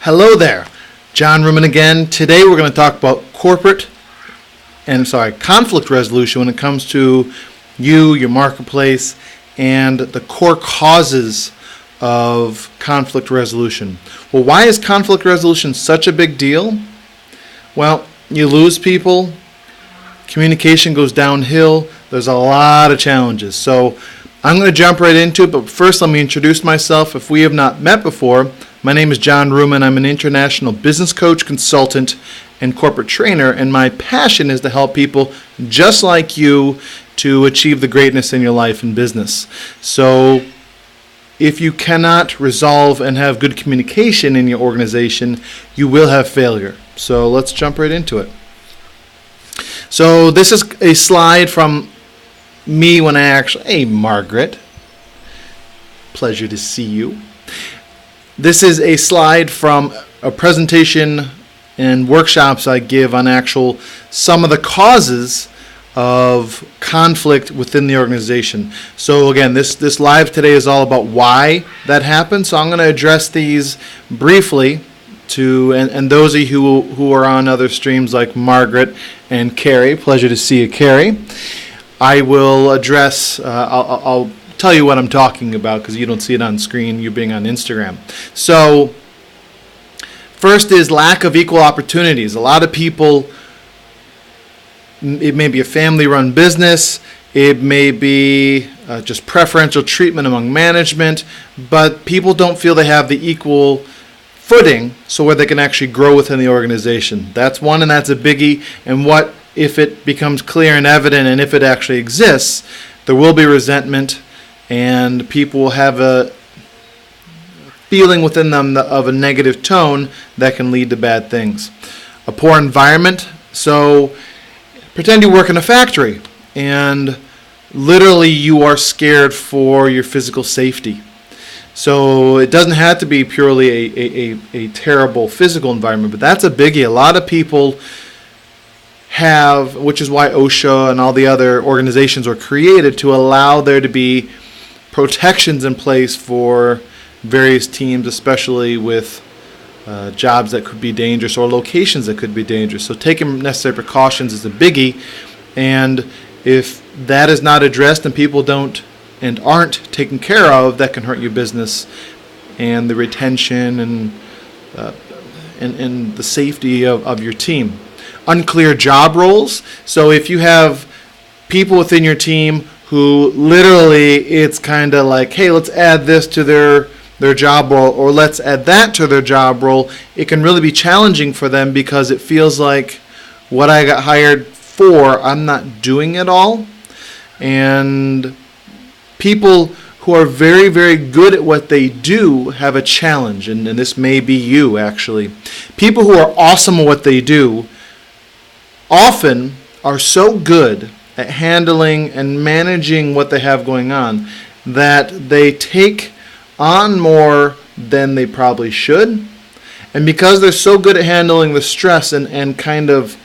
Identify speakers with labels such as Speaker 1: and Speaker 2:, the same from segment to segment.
Speaker 1: Hello there, John Ruman again. Today we're going to talk about conflict resolution when it comes to your marketplace, and the core causes of conflict resolution. Well, why is conflict resolution such a big deal? Well, you lose people, communication goes downhill, there's a lot of challenges. So I'm going to jump right into it, but first let me introduce myself. If we have not met before, my name is John Ruman. I'm an international business coach, consultant, and corporate trainer, and my passion is to help people just like you to achieve the greatness in your life and business. So if you cannot resolve and have good communication in your organization, you will have failure. So let's jump right into it. So this is a slide from me when hey, Margaret, pleasure to see you. This is a slide from a presentation and workshops I give on some of the causes of conflict within the organization. So again, this live today is all about why that happens. So I'm going to address these briefly and those of you who are on other streams like Margaret and Carrie. Pleasure to see you, Carrie. I will address, I'll tell you what I'm talking about because you don't see it on screen, you being on Instagram. So first is lack of equal opportunities. A lot of people, it may be a family-run business, it may be just preferential treatment among management, but people don't feel they have the equal footing so where they can actually grow within the organization. That's one, and that's a biggie. And what if it becomes clear and evident, and if it actually exists, there will be resentment, and people will have a feeling within them of a negative tone that can lead to bad things. A poor environment. So pretend you work in a factory and literally you are scared for your physical safety. So it doesn't have to be purely a terrible physical environment, but that's a biggie. A lot of people have, which is why OSHA and all the other organizations were created, to allow there to be protections in place for various teams, especially with jobs that could be dangerous or locations that could be dangerous. So taking necessary precautions is a biggie, and if that is not addressed and people aren't taken care of, that can hurt your business and the retention and the safety of your team. Unclear job roles. So if you have people within your team who literally it's kind of like, hey, let's add this to their job role, or let's add that to their job role, it can really be challenging for them because it feels like what I got hired for, I'm not doing it all. And people who are very, very good at what they do have a challenge, and this may be you actually. People who are awesome at what they do often are so good at handling and managing what they have going on that they take on more than they probably should. And because they're so good at handling the stress and kind of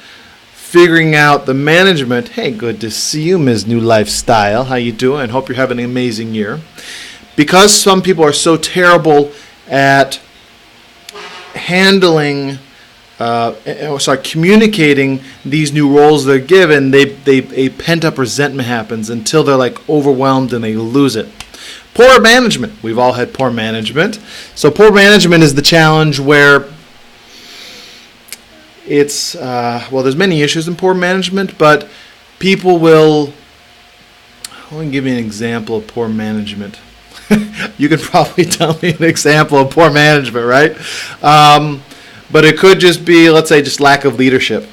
Speaker 1: figuring out the management, hey, good to see you, Ms. New Lifestyle. How you doing? Hope you're having an amazing year. Because some people are so terrible at handling communicating these new roles they're given, a pent-up resentment happens until they're like overwhelmed and they lose it. Poor management. We've all had poor management. So poor management is the challenge where it's, there's many issues in poor management, but people will, let me give you an example of poor management. You can probably tell me an example of poor management, right? But it could just be, let's say, just lack of leadership.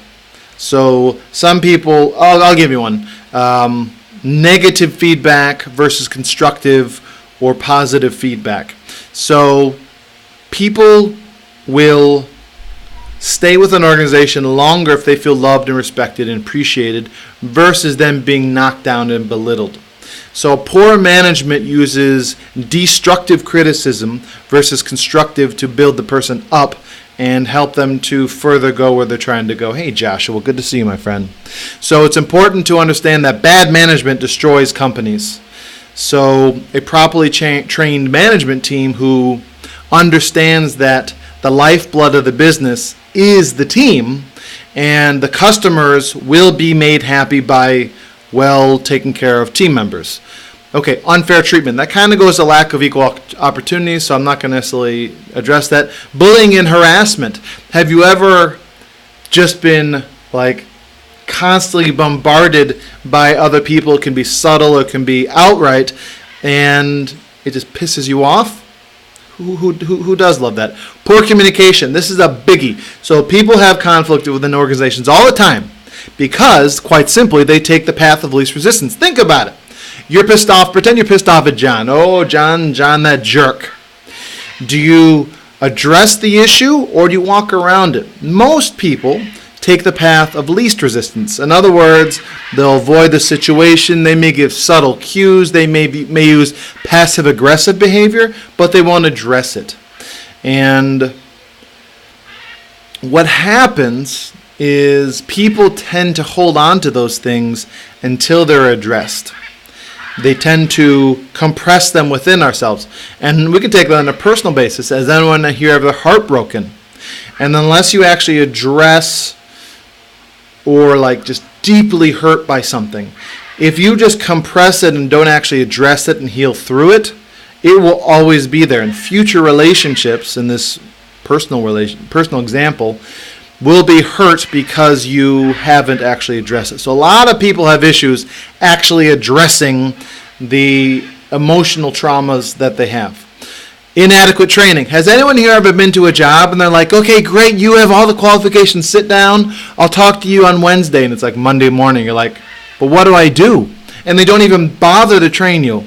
Speaker 1: So some people, I'll give you one. Negative feedback versus constructive or positive feedback. So people will stay with an organization longer if they feel loved and respected and appreciated versus them being knocked down and belittled. So poor management uses destructive criticism versus constructive to build the person up and help them to further go where they're trying to go. Hey, Joshua, good to see you, my friend. So it's important to understand that bad management destroys companies. So a properly trained management team who understands that the lifeblood of the business is the team, and the customers will be made happy by well taken care of team members. Okay, unfair treatment. That kind of goes to lack of equal opportunity, so I'm not going to necessarily address that. Bullying and harassment. Have you ever just been like constantly bombarded by other people? It can be subtle, it can be outright, and it just pisses you off? Who does love that? Poor communication. This is a biggie. So people have conflict within organizations all the time because, quite simply, they take the path of least resistance. Think about it. You're pissed off. Pretend you're pissed off at John. Oh, John, that jerk. Do you address the issue or do you walk around it? Most people take the path of least resistance. In other words, they'll avoid the situation. They may give subtle cues. They may use passive-aggressive behavior, but they won't address it. And what happens is people tend to hold on to those things until they're addressed. They tend to compress them within ourselves. And we can take that on a personal basis. Has anyone here ever heartbroken? And unless you actually address or like just deeply hurt by something, if you just compress it and don't actually address it and heal through it, it will always be there. In future relationships, in this personal example, will be hurt because you haven't actually addressed it. So a lot of people have issues actually addressing the emotional traumas that they have. Inadequate training. Has anyone here ever been to a job and they're like, okay, great, you have all the qualifications, sit down, I'll talk to you on Wednesday, and it's like Monday morning, you're like, but what do I do? And they don't even bother to train you.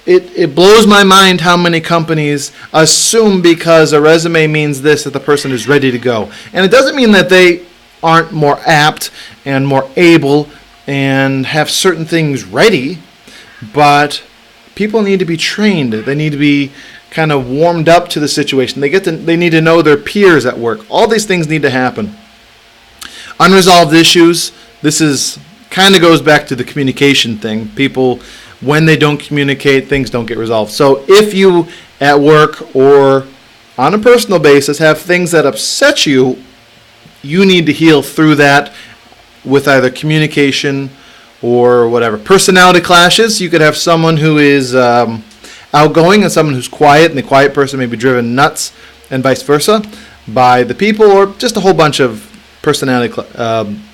Speaker 1: It blows my mind how many companies assume because a resume means this that the person is ready to go. And it doesn't mean that they aren't more apt and more able and have certain things ready, but people need to be trained. They need to be kind of warmed up to the situation. They need to know their peers at work. All these things need to happen. Unresolved issues. This is kind of goes back to the communication thing. People, when they don't communicate, things don't get resolved. So if you at work or on a personal basis have things that upset you, you need to heal through that with either communication or whatever. Personality clashes. You could have someone who is outgoing and someone who's quiet, and the quiet person may be driven nuts and vice versa by the people, or just a whole bunch of personality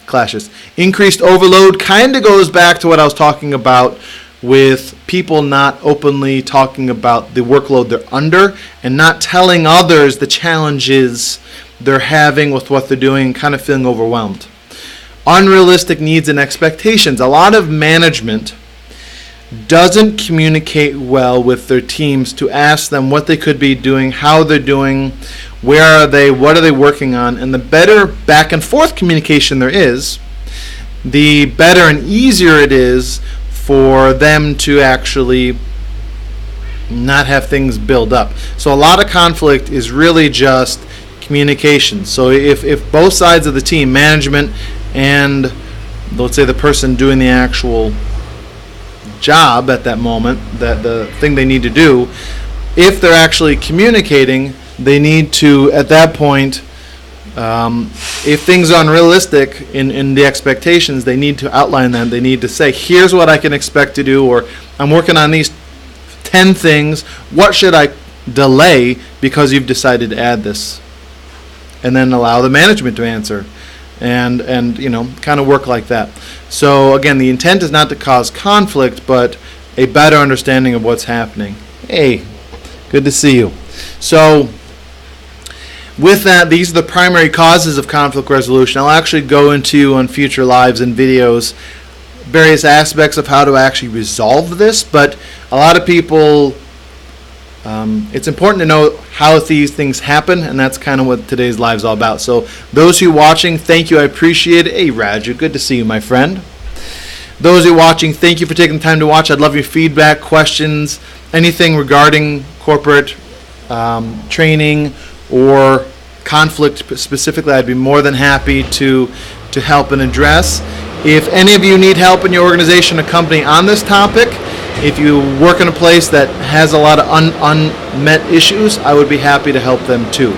Speaker 1: clashes. Increased overload kind of goes back to what I was talking about with people not openly talking about the workload they're under and not telling others the challenges they're having with what they're doing, kind of feeling overwhelmed. Unrealistic needs and expectations. A lot of management doesn't communicate well with their teams to ask them what they could be doing, how they're doing, where are they, what are they working on, and the better back and forth communication there is, the better and easier it is for them to actually not have things build up. So a lot of conflict is really just communication. So if both sides of the team, management and let's say the person doing the actual job at that moment, that the thing they need to do, if they're actually communicating, they need to, at that point, if things are unrealistic in the expectations, they need to outline them. They need to say, here's what I can expect to do, or I'm working on these 10 things. What should I delay because you've decided to add this? And then allow the management to answer. And you know, kind of work like that. So again, the intent is not to cause conflict, but a better understanding of what's happening. Hey, good to see you. So with that, these are the primary causes of conflict resolution. I'll actually go into on future lives and videos various aspects of how to actually resolve this, but a lot of people, it's important to know how these things happen, and that's kind of what today's live is all about. So those who are watching, thank you, I appreciate it. Hey Raju, good to see you, my friend. Those who are watching, thank you for taking the time to watch. I'd love your feedback, questions, anything regarding corporate training or conflict specifically. I'd be more than happy to help and address. If any of you need help in your organization or company on this topic, if you work in a place that has a lot of unmet issues, I would be happy to help them too.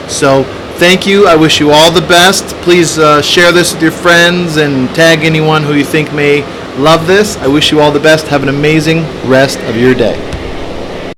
Speaker 1: So thank you. I wish you all the best. Please share this with your friends and tag anyone who you think may love this. I wish you all the best. Have an amazing rest of your day.